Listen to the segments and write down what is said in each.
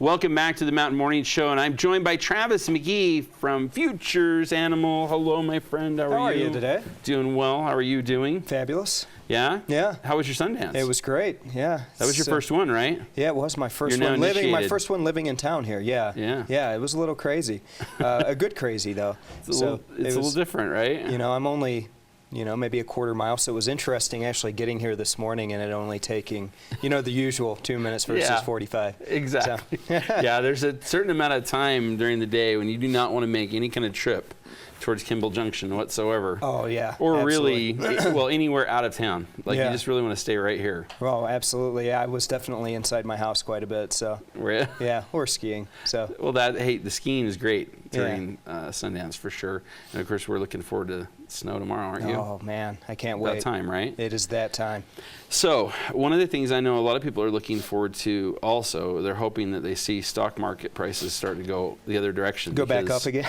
Welcome back to the Mountain Morning Show, and I'm joined by Travis McGhee from FuturesANIMal. Hello, my friend. How are you today? Doing well. How are you doing? Fabulous. Yeah? Yeah. How was your Sundance? It was great. Yeah. That was your first one, right? Yeah, it was my first You're one now living. My initiated. first one living in town here. Yeah. Yeah. Yeah. It was a little crazy. A good crazy though. It's a little different, right? You know, I'm only, maybe a quarter mile. So it was interesting actually getting here this morning and it only taking, the usual 2 minutes versus 45. Exactly. So. Yeah, there's a certain amount of time during the day when you do not want to make any kind of trip towards Kimball Junction whatsoever. Oh, yeah. Or absolutely. really, well, anywhere out of town. Like, Yeah. you just really want to stay right here. Well, absolutely. Yeah, I was definitely inside my house quite a bit. So. Were you? Yeah, or skiing. So. Well, the skiing is great during Sundance for sure. And of course, we're looking forward to snow tomorrow, aren't you? Oh, man. I can't wait. That time, right? It is that time. So, one of the things I know a lot of people are looking forward to also, they're hoping that they see stock market prices start to go the other direction. Go back up again.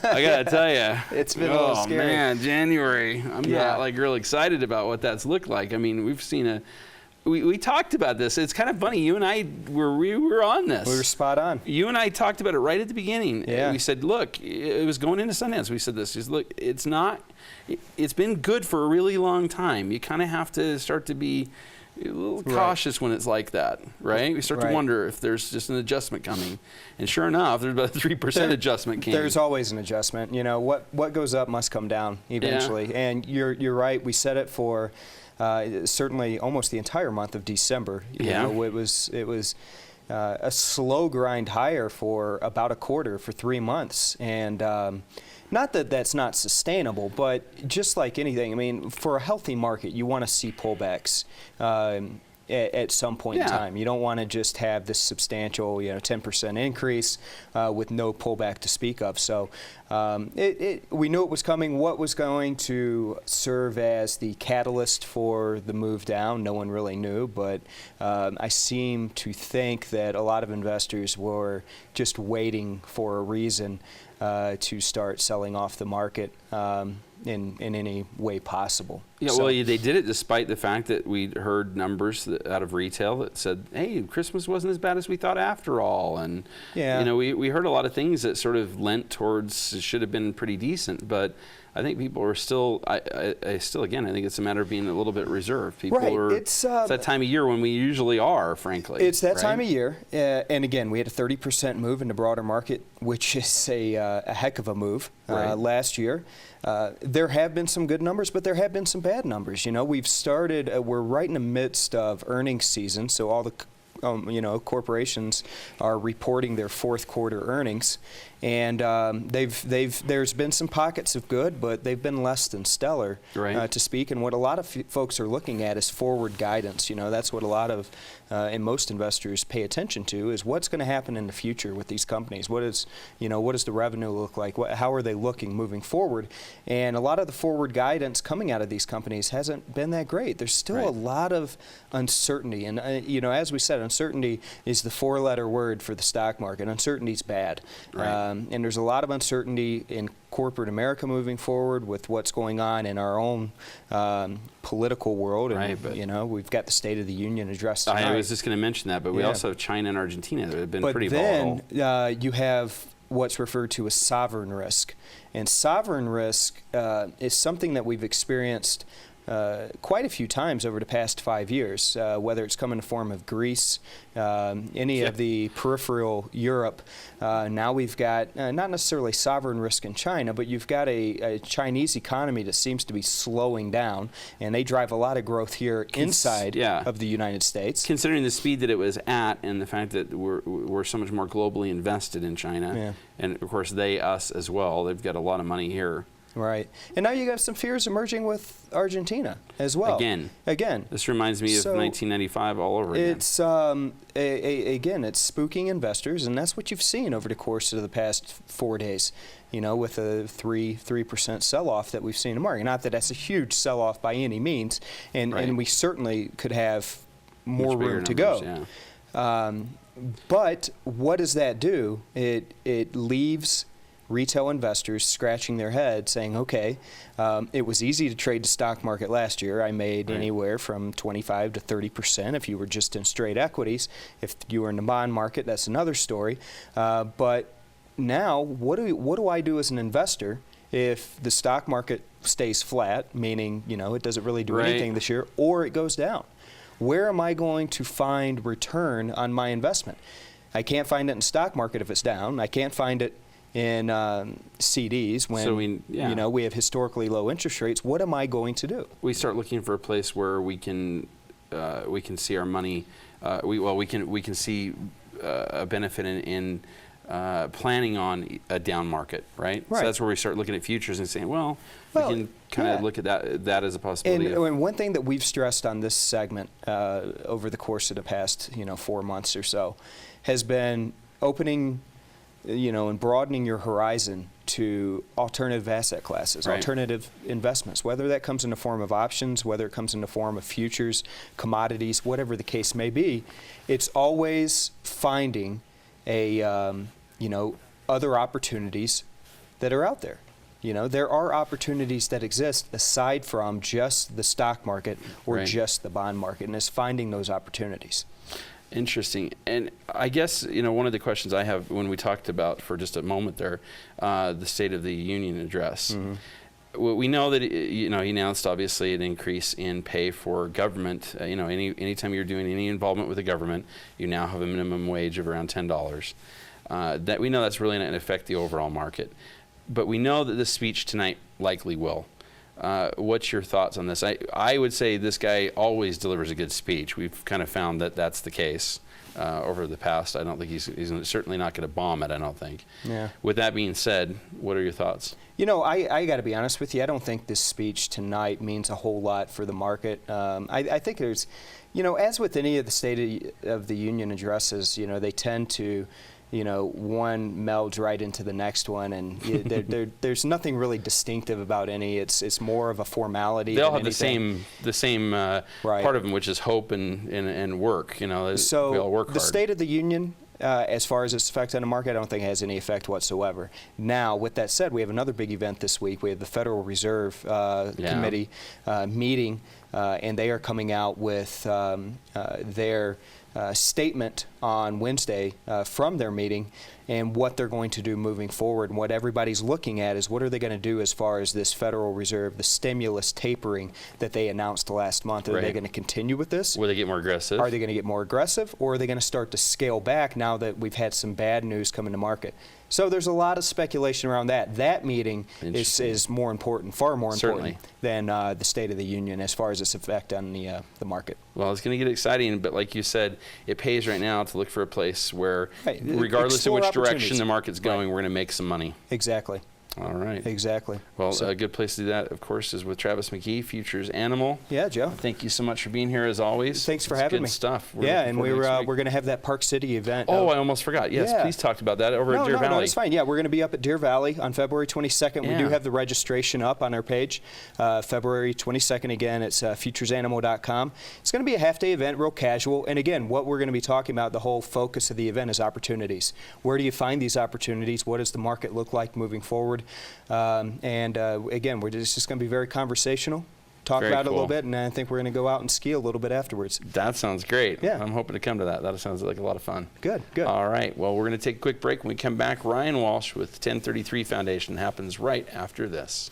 I got to tell you. It's been a little scary. Oh, man, January. I'm not like real excited about what that's looked like. I mean, we've seen we talked about this. It's kind of funny. You and I we were on this. We were spot on. You and I talked about it right at the beginning. Yeah. We said, look, it was going into Sundance. We said this. Look, it's been good for a really long time. You kind of have to start to be a little cautious when it's like that, right? We start to wonder if there's just an adjustment coming. And sure enough, there's about a 3% adjustment came. There's always an adjustment. What goes up must come down eventually. Yeah. And you're right. We set it for certainly almost the entire month of December. You know, it was a slow grind higher for about a quarter for 3 months. And not that that's not sustainable, but just like anything, I mean, for a healthy market, you want to see pullbacks at some point in time. You don't want to just have this substantial, 10% increase with no pullback to speak of. So we knew it was coming. What was going to serve as the catalyst for the move down, no one really knew, but I seem to think that a lot of investors were just waiting for a reason to start selling off the market in any way possible. Yeah, well, they did it despite the fact that we'd heard numbers out of retail that said, hey, Christmas wasn't as bad as we thought after all. And, we heard a lot of things that sort of lent towards it should have been pretty decent. But I think people are still, I think it's a matter of being a little bit reserved. People are, it's that time of year when we usually are, frankly. It's that time of year. And again, we had a 30% move in the broader market, which is a heck of a move last year. There have been some good numbers, but there have been some bad numbers. We've started, we're right in the midst of earnings season, so all the corporations are reporting their fourth quarter earnings, and there's been some pockets of good, but they've been less than stellar to speak. And what a lot of folks are looking at is forward guidance. That's what a lot of and most investors pay attention to is what's going to happen in the future with these companies. What does the revenue look like? How are they looking moving forward? And a lot of the forward guidance coming out of these companies hasn't been that great. There's still a lot of uncertainty, and as we said, uncertainty is the four-letter word for the stock market. Uncertainty is bad, and there's a lot of uncertainty in corporate America moving forward with what's going on in our own political world. And, we've got the State of the Union address tonight. I was just going to mention that, but we also have China and Argentina that have been pretty volatile. But then you have what's referred to as sovereign risk. And sovereign risk is something that we've experienced quite a few times over the past 5 years, whether it's come in the form of Greece, any of the peripheral Europe. Now we've got not necessarily sovereign risk in China, but you've got a Chinese economy that seems to be slowing down, and they drive a lot of growth here inside of the United States. Considering the speed that it was at and the fact that we're so much more globally invested in China, and of course us as well, they've got a lot of money here. Right. And now you got some fears emerging with Argentina as well. Again. This reminds me of 1995 all over again. It's, again, it's spooking investors, and that's what you've seen over the course of the past 4 days, with a 3% sell-off that we've seen in the market. Not that that's a huge sell-off by any means, and we certainly could have more room to go. But what does that do? It leaves retail investors scratching their head saying, okay, it was easy to trade the stock market last year. I made anywhere from 25 to 30% if you were just in straight equities. If you were in the bond market, that's another story. But now, what do I do as an investor if the stock market stays flat, meaning, it doesn't really do anything this year, or it goes down? Where am I going to find return on my investment? I can't find it in the stock market if it's down. I can't find it in CDs when we have historically low interest rates. What am I going to do? We start looking for a place where we can see our money. We can see a benefit in planning on a down market, right? So that's where we start looking at futures and saying, we can kind of look at that as a possibility. And one thing that we've stressed on this segment over the course of the past 4 months or so has been opening, and broadening your horizon to alternative asset classes, alternative investments, whether that comes in the form of options, whether it comes in the form of futures, commodities, whatever the case may be. It's always finding other opportunities that are out there. There are opportunities that exist aside from just the stock market or just the bond market, and it's finding those opportunities. Interesting. And I guess, one of the questions I have when we talked about for just a moment there, the State of the Union address. Well, we know that, he announced obviously an increase in pay for government. Anytime you're doing any involvement with the government, you now have a minimum wage of around $10. That we know that's really not going to affect the overall market. But we know that this speech tonight likely will. What's your thoughts on this? I would say this guy always delivers a good speech. We've kind of found that that's the case over the past. I don't think he's certainly not going to bomb it, I don't think. Yeah. With that being said, what are your thoughts? I got to be honest with you. I don't think this speech tonight means a whole lot for the market. I think there's, as with any of the State of the Union addresses, they tend to one melds right into the next one, and there's nothing really distinctive about any. It's more of a formality. They all have the same part of them, which is hope and work. So we all work hard. The State of the Union, as far as its effect on the market, I don't think it has any effect whatsoever. Now, with that said, we have another big event this week. We have the Federal Reserve Committee meeting, and they are coming out with their statement on Wednesday from their meeting and what they're going to do moving forward. And what everybody's looking at is what are they going to do as far as this Federal Reserve, the stimulus tapering that they announced last month. Are they going to continue with this? Will they get more aggressive? Are they going to get more aggressive, or are they going to start to scale back now that we've had some bad news come into market? So there's a lot of speculation around that. That meeting is more important, far more important than the State of the Union as far as its effect on the market. Well, it's going to get exciting, but like you said, it pays right now to look for a place where, regardless of which direction the market's going, we're going to make some money. Exactly. All right. Exactly. Well, a good place to do that, of course, is with Travis McGhee, FuturesANIMal. Yeah, Joe. Thank you so much for being here, as always. Thanks for having me. Good stuff. And we're going to have that Park City event. Oh, I almost forgot. Yes, please talk about that over at Deer Valley. No, it's fine. Yeah, we're going to be up at Deer Valley on February 22nd. We do have the registration up on our page. February 22nd, again, it's FuturesANIMal.com. It's going to be a half-day event, real casual. And again, what we're going to be talking about, the whole focus of the event is opportunities. Where do you find these opportunities? What does the market look like moving forward? Again, it's just going to be very conversational, talk about it a little bit, and I think we're going to go out and ski a little bit afterwards. That sounds great. Yeah. I'm hoping to come to that. That sounds like a lot of fun. Good, good. All right. Well, we're going to take a quick break. When we come back, Ryan Walsh with 1033 Foundation happens right after this.